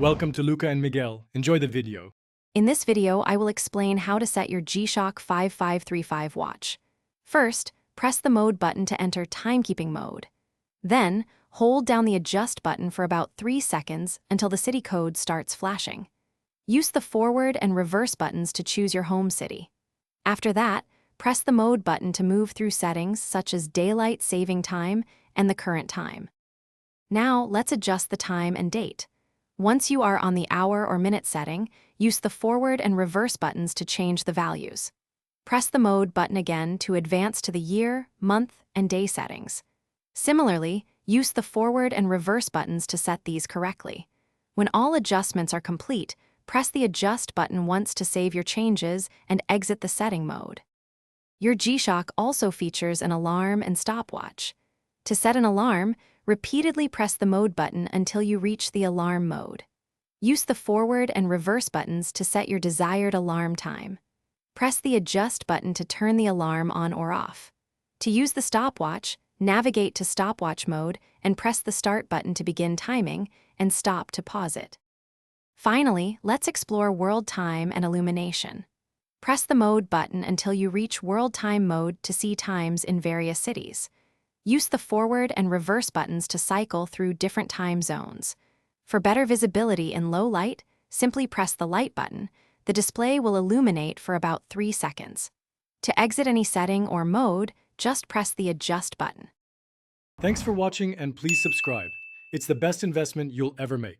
Welcome to Luca and Miguel. Enjoy the video. In this video, I will explain how to set your G-Shock 5535 watch. First, press the mode button to enter timekeeping mode. Then, hold down the adjust button for about 3 seconds until the city code starts flashing. Use the forward and reverse buttons to choose your home city. After that, press the mode button to move through settings such as daylight saving time and the current time. Now, let's adjust the time and date. Once you are on the hour or minute setting, use the forward and reverse buttons to change the values. Press the mode button again to advance to the year, month, and day settings. Similarly, use the forward and reverse buttons to set these correctly. When all adjustments are complete, press the adjust button once to save your changes and exit the setting mode. Your G-Shock also features an alarm and stopwatch. To set an alarm, repeatedly press the mode button until you reach the alarm mode. Use the forward and reverse buttons to set your desired alarm time. Press the adjust button to turn the alarm on or off. To use the stopwatch, navigate to stopwatch mode and press the start button to begin timing and stop to pause it. Finally, let's explore world time and illumination. Press the mode button until you reach world time mode to see times in various cities. Use the forward and reverse buttons to cycle through different time zones. For better visibility in low light, simply press the light button. The display will illuminate for about 3 seconds. To exit any setting or mode, just press the adjust button. Thanks for watching and please subscribe. It's the best investment you'll ever make.